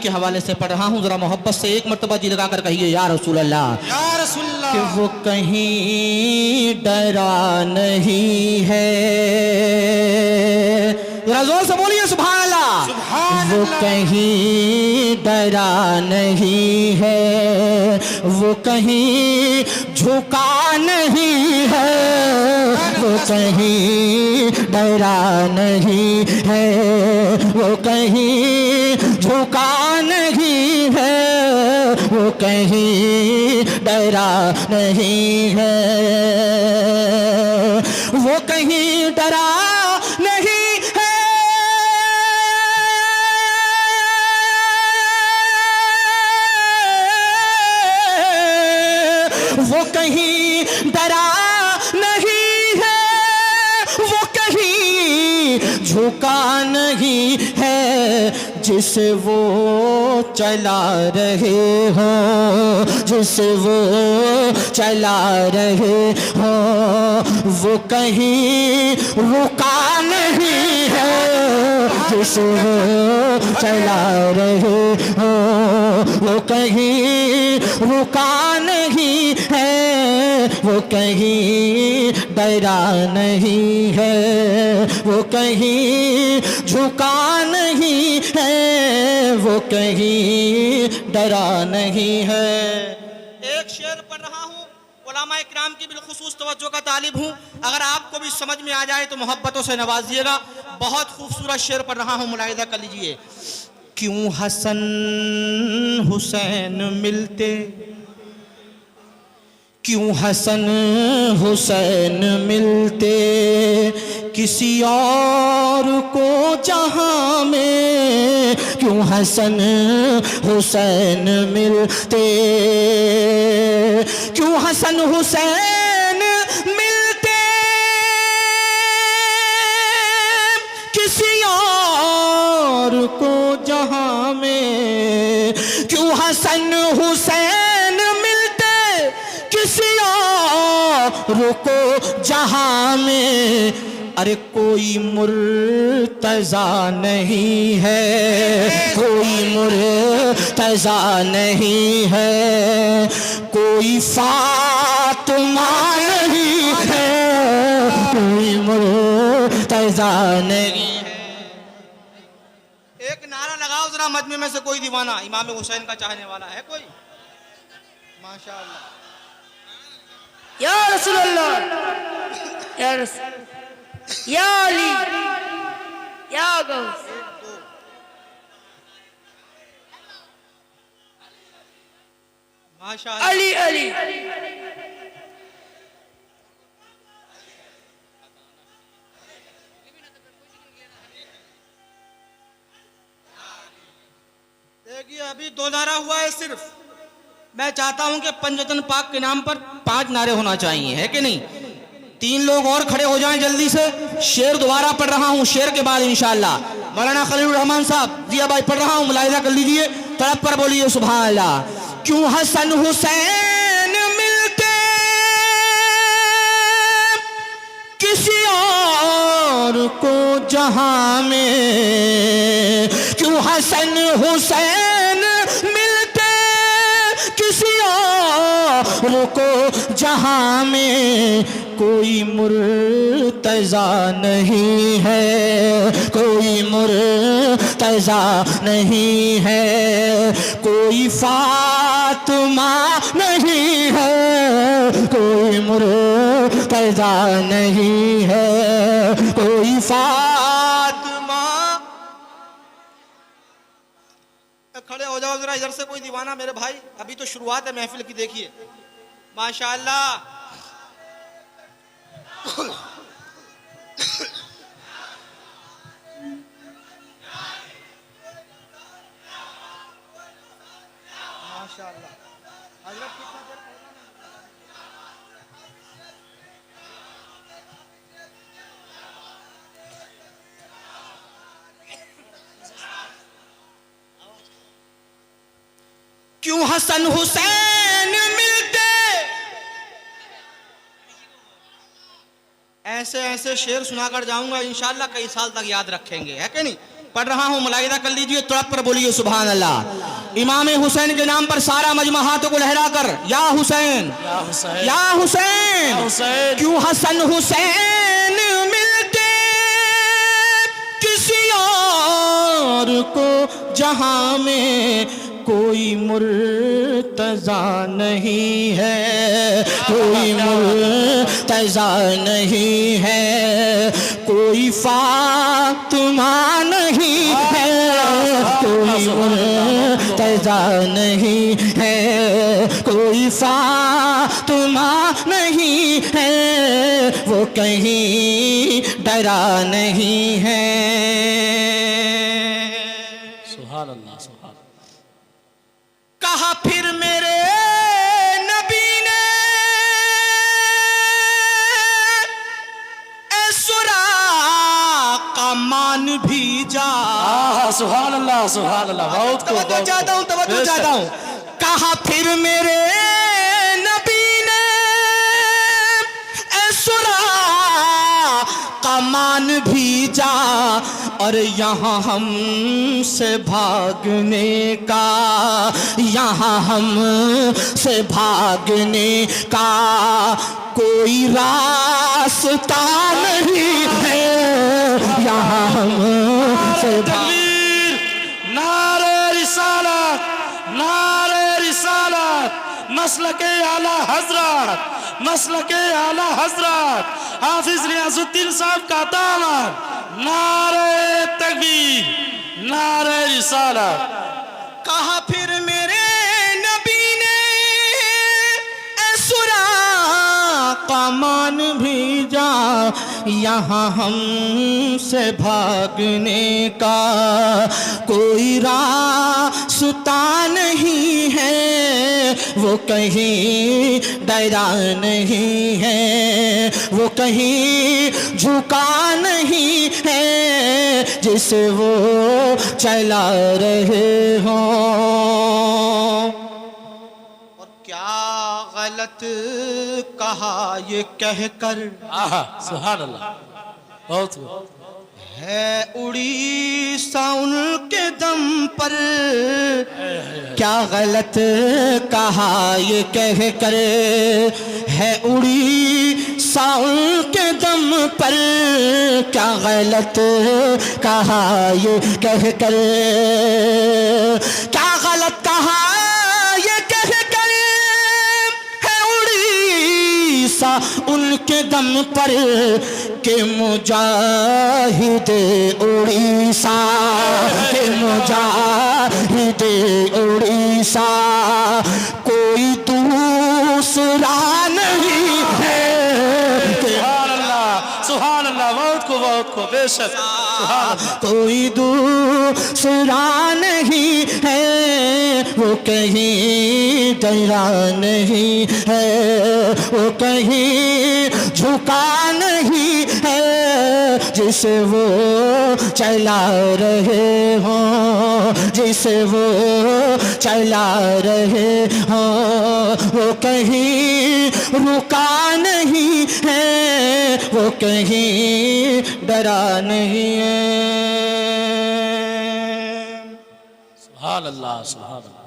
के हवाले से पढ़ रहा हूँ, जरा मोहब्बत से एक मर्तबा जी लगा कर कहिए या रसूल अल्लाह, या रसूल अल्लाह। कि वो कहीं डरा नहीं है, जरा जोर से बोलिए सुभान अल्लाह। सुभान वो अल्लाह। कहीं डरा नहीं है, वो कहीं झुका नहीं है, वो कहीं डरा नहीं है, वो कहीं झुका नहीं है, वो कहीं डरा नहीं है, वो कहीं डरा नहीं है, वो कहीं डरा नहीं है, वो कहीं झुका नहीं है, जिसे वो चला रहे हो, जिसे वो चला रहे हो, वो कहीं रुका नहीं है, जिसे वो चला रहे हो, वो कहीं रुका नहीं है, वो कहीं डरा नहीं है, वो कहीं झुका नहीं है, वो कहीं डरा नहीं है। एक शेर पढ़ रहा हूँ, उलमा इकराम की बिलखुसूस तवज्जो का तालिब हूँ, अगर आपको भी समझ में आ जाए तो मोहब्बतों से नवाजिएगा। बहुत खूबसूरत शेर पढ़ रहा हूँ, मुलाहिजा कर लीजिए। क्यों हसन हुसैन मिलते, क्यों हसन हुसैन मिलते किसी और को जहां में, क्यों हसन हुसैन मिलते, क्यों हसन हुसैन मिलते किसी और को जहां में, क्यों हसन हुसैन मिलते किसी और को जहां में। अरे कोई मुर्तजा नहीं है, कोई मुर्तजा नहीं है, कोई फातिमा नहीं है, कोई मुर्तजा नहीं है। एक नारा लगाओ जरा मजमे में से कोई दीवाना इमाम हुसैन का चाहने वाला है कोई? माशाअल्लाह। या रसूल अल्लाह, या रसूल, या अली, या गौस। माशाअल्लाह। अली अली। देखिए अभी 2 नारा हुआ है सिर्फ, मैं चाहता हूं कि पंजतन पाक के नाम पर 5 नारे होना चाहिए, है कि नहीं? 3 लोग और खड़े हो जाएं जल्दी से। शेर दोबारा पढ़ रहा हूं, शेर के बाद इंशाअल्लाह मौलाना खलीलुर रहमान साहब, जिया भाई पढ़ रहा हूं, मुलाहिजा कर लीजिए, तड़प कर बोलिए सुभान अल्लाह। क्यों हसन हुसैन मिलते किसी और को जहां में, क्यों हसन हुसैन मिलते किसी और को जहां में, कोई मुर्तजा नहीं है, कोई मुर्तजा नहीं है, कोई फातिमा नहीं है, कोई मुर्तजा नहीं है, कोई फातिमा। खड़े हो जाओ जरा इधर से कोई दीवाना मेरे भाई, अभी तो शुरुआत है महफिल की, देखिए माशाअल्लाह। माशाअल्लाह। हजरत कितना देर क्यों हसन हुसैन मिलते, ऐसे ऐसे शेर सुनाकर जाऊंगा इंशाअल्लाह, कई साल तक याद रखेंगे, है कि नहीं? पढ़ रहा हूँ, मुलाहिदा कर लीजिए, तड़प कर बोलिए सुभान अल्लाह। इमाम हुसैन के नाम पर सारा मजमा हाथों को लहरा कर या हुसैन या हुसैन या हुसैन, या हुसैन। क्यों हसन हुसैन मिलते किसी और को जहां में कोई मुर्तजा नहीं है, कोई मुर्तजा नहीं है, कोई फातिमा नहीं है, कोई मुर्तजा नहीं है, कोई फातिमा नहीं है, वो कहीं डरा नहीं है। सुभान अल्लाह, सुभान अल्लाह। कहा फिर मेरे नबी ने ए सुराका मान भी जा। सुभान अल्लाह, सुभान अल्लाह। बहुत खूब, तवज्जो चाहता हूँ, तवज्जो चाहता हूँ। कहा फिर मेरे नबी ने ए सुराका मान भी जा, और यहाँ हमसे भागने का, यहाँ हमसे भागने का कोई रास्ता नहीं है, यहाँ हमसे तकबीर, नारे रिसालत, नारे रिसालत, नस्ल के आला हजरत, नस्ल के आला हजरत हाफिज रियाजुद्दीन साहब का दामन। नारे तकबीर, नारे रिसालत। कहा फिर मेरे नबी ने ए सुराका मान भी जा, यहाँ हमसे भागने का कोई रास्ता नहीं है, वो कहीं डरा नहीं है, वो कहीं झुका नहीं है, जिसे वो चला रहे हो। और क्या गलत कहा ये कहकर सुभान अल्लाह, बहुत खूब। है उड़ीसा उनके दम पर, क्या गलत कहा ये कह कर, है उड़ीसा उनके दम पर, क्या गलत कहा ये कह कर, क्या गलत कहा ये कह कर, है उड़ीसा उनके दम पर, के मुजाहिद उड़ीसा, के मुजाहिद उड़ीसा कोई दूसरा नहीं है। सुभान अल्लाह, सुभान अल्लाह। बहुत को, बहुत को, बेशक। सुभान अल्लाह। कोई दूसरा नहीं है, वो कहीं डरा नहीं है, वो कहीं झुका नहीं है, जिसे वो चला रहे हो, जिसे वो चला रहे हो, वो कहीं रुका नहीं है, वो कहीं डरा नहीं है। सुभान अल्लाह, सुभान अल्लाह।